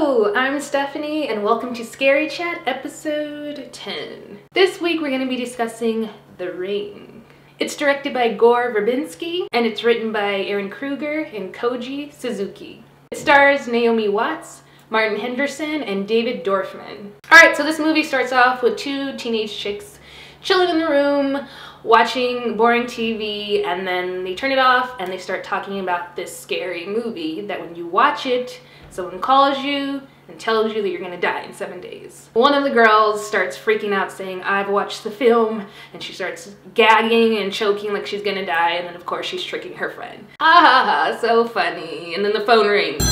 Hello, I'm Stephanie and welcome to Scary Chat episode 10. This week we're going to be discussing The Ring. It's directed by Gore Verbinski and it's written by Erin Kruger and Kôji Suzuki. It stars Naomi Watts, Martin Henderson, and David Dorfman. Alright, so this movie starts off with two teenage chicks chilling in the room, watching boring TV, and then they turn it off and they start talking about this scary movie that when you watch it, someone calls you and tells you that you're gonna die in 7 days. One of the girls starts freaking out saying, "I've watched the film," and she starts gagging and choking like she's gonna die, and then of course she's tricking her friend. Ha ha ha, so funny. And then the phone rings.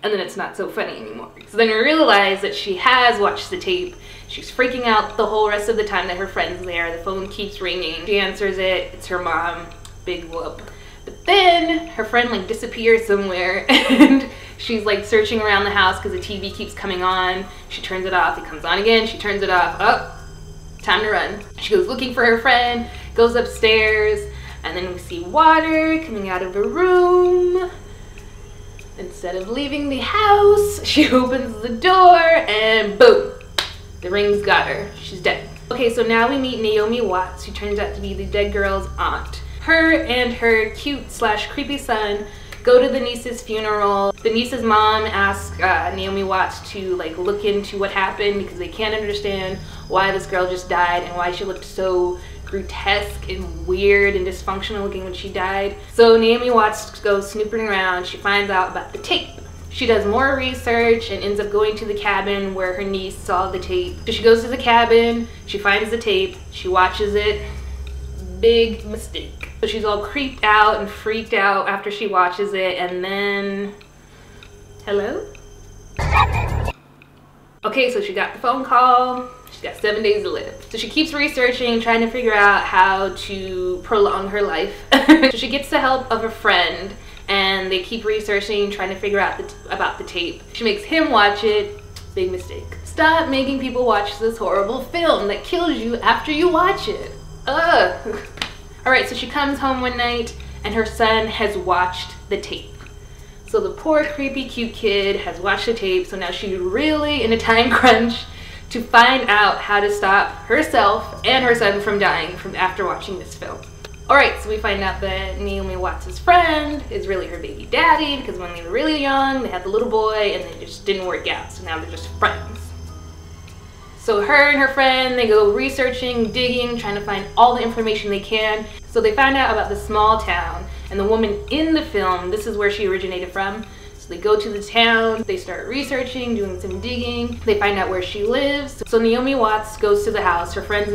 And then it's not so funny anymore. So then we realize that she has watched the tape. She's freaking out the whole rest of the time that her friend's there. The phone keeps ringing. She answers it. It's her mom. Big whoop. But then her friend like disappears somewhere and she's like searching around the house because the TV keeps coming on. She turns it off. It comes on again. She turns it off. Oh, time to run. She goes looking for her friend, goes upstairs, and then we see water coming out of a room. Instead of leaving the house, she opens the door and boom, the ring's got her. She's dead. Okay, so now we meet Naomi Watts, who turns out to be the dead girl's aunt. Her and her cute/creepy son go to the niece's funeral. The niece's mom asks Naomi Watts to like look into what happened because they can't understand why this girl just died and why she looked so grotesque and weird and dysfunctional looking when she died. So Naomi Watts goes snooping around. She finds out about the tape. She does more research and ends up going to the cabin where her niece saw the tape. So she goes to the cabin, she finds the tape, she watches it. Big mistake. So she's all creeped out and freaked out after she watches it, and then... Hello? Okay, so she got the phone call. She's got 7 days to live. So she keeps researching, trying to figure out how to prolong her life. So she gets the help of a friend, and they keep researching, trying to figure out about the tape. She makes him watch it. Big mistake. Stop making people watch this horrible film that kills you after you watch it. Ugh. Alright, so she comes home one night, and her son has watched the tape. So the poor creepy cute kid has watched the tape, so now she's really in a time crunch to find out how to stop herself and her son from dying from after watching this film. Alright, so we find out that Naomi Watts' friend is really her baby daddy because when they were really young, they had the little boy and they just didn't work out, so now they're just friends. So her and her friend, they go researching, digging, trying to find all the information they can. So they find out about the small town and the woman in the film, this is where she originated from. So they go to the town, they start researching, doing some digging. They find out where she lives. So Naomi Watts goes to the house. Her friend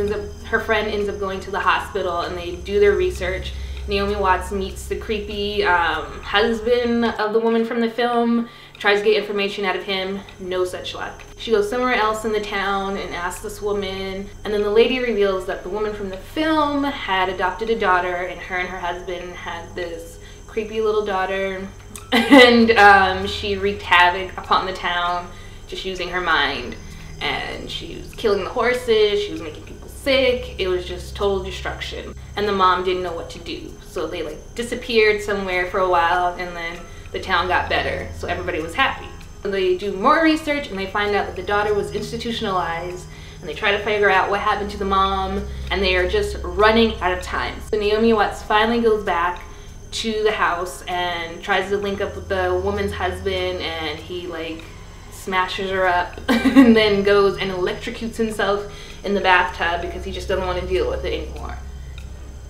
ends up going to the hospital and they do their research. Naomi Watts meets the creepy husband of the woman from the film, tries to get information out of him, no such luck. She goes somewhere else in the town and asks this woman, and then the lady reveals that the woman from the film had adopted a daughter, and her husband had this creepy little daughter, and she wreaked havoc upon the town just using her mind, and she was killing the horses, she was making people sick. It was just total destruction, and the mom didn't know what to do, so they like disappeared somewhere for a while, and then the town got better, so everybody was happy. So they do more research and they find out that the daughter was institutionalized, and they try to figure out what happened to the mom, and they are just running out of time. So Naomi Watts finally goes back to the house and tries to link up with the woman's husband, and he like smashes her up and then goes and electrocutes himself in the bathtub because he just doesn't want to deal with it anymore.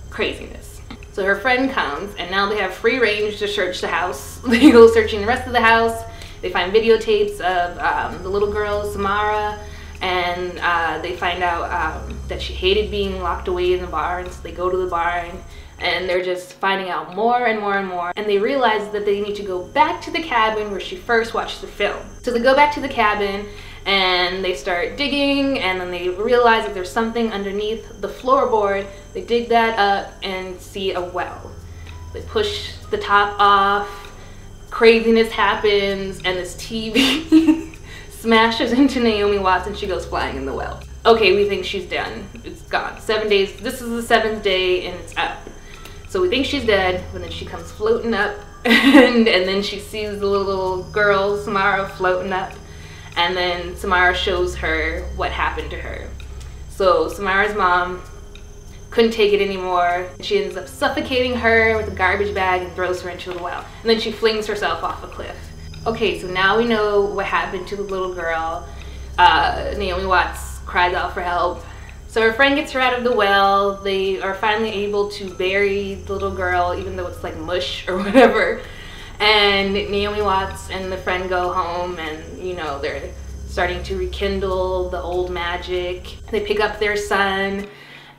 Craziness. So her friend comes, and now they have free range to search the house. They go searching the rest of the house. They find videotapes of the little girl, Samara, and they find out that she hated being locked away in the barn, so they go to the barn, and they're just finding out more and more and more, and they realize that they need to go back to the cabin where she first watched the film. So they go back to the cabin, and they start digging, and then they realize that there's something underneath the floorboard. They dig that up and see a well. They push the top off, craziness happens, and this TV smashes into Naomi Watts and she goes flying in the well. Okay, we think she's done. It's gone. 7 days. This is the 7th day and it's out. So we think she's dead, but then she comes floating up and then she sees the little girl Samara floating up, and then Samara shows her what happened to her. So Samara's mom couldn't take it anymore. She ends up suffocating her with a garbage bag and throws her into the well, and then she flings herself off a cliff. Okay, so now we know what happened to the little girl. Naomi Watts cries out for help. So her friend gets her out of the well. They are finally able to bury the little girl, even though it's like mush or whatever. And Naomi Watts and the friend go home, and you know, they're starting to rekindle the old magic. They pick up their son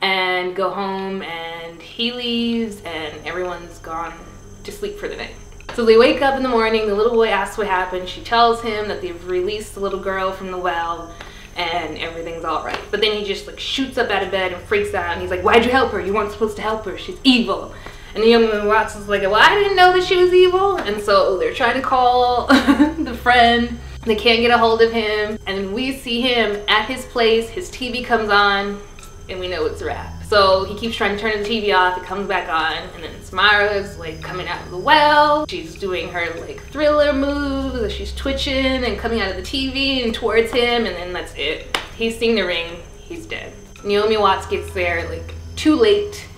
and go home, and he leaves, and everyone's gone to sleep for the night. So they wake up in the morning. The little boy asks what happened. She tells him that they've released the little girl from the well and everything's all right. But then he just like shoots up out of bed and freaks out, and he's like, why'd you help her? You weren't supposed to help her. She's evil. And Naomi Watts is like, well, I didn't know that she was evil. And so they're trying to call the friend. They can't get a hold of him. And we see him at his place. His TV comes on, and we know it's a wrap. So he keeps trying to turn the TV off. It comes back on, and then Samara's like coming out of the well. She's doing her like thriller moves. She's twitching and coming out of the TV and towards him, and then that's it. He's seeing the ring. He's dead. Naomi Watts gets there like too late,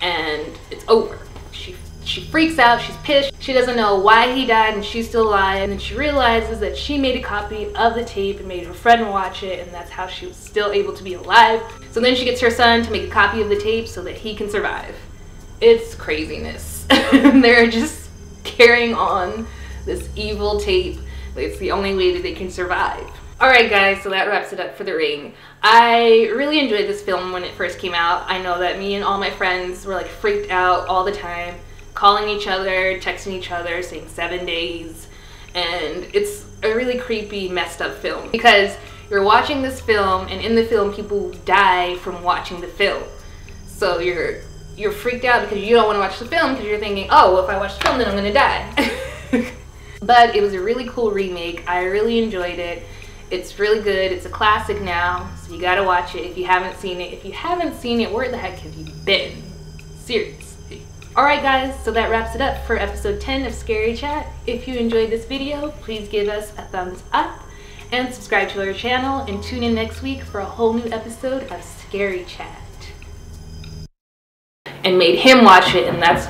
and it's over. She freaks out, she's pissed. She doesn't know why he died and she's still alive. And then she realizes that she made a copy of the tape and made her friend watch it, and that's how she was still able to be alive. So then she gets her son to make a copy of the tape so that he can survive. It's craziness. They're just carrying on this evil tape. It's the only way that they can survive. Alright guys, so that wraps it up for The Ring. I really enjoyed this film when it first came out. I know that me and all my friends were like freaked out all the time, calling each other, texting each other, saying 7 days. And it's a really creepy, messed up film because you're watching this film, and in the film people die from watching the film. So you're freaked out because you don't want to watch the film because you're thinking, oh, well, if I watch the film then I'm gonna die. But it was a really cool remake. I really enjoyed it. It's really good. It's a classic now, so you gotta watch it if you haven't seen it. If you haven't seen it, where the heck have you been? Seriously. Alright guys, so that wraps it up for episode 10 of Scary Chat. If you enjoyed this video, please give us a thumbs up and subscribe to our channel, and tune in next week for a whole new episode of Scary Chat. And made him watch it, and that's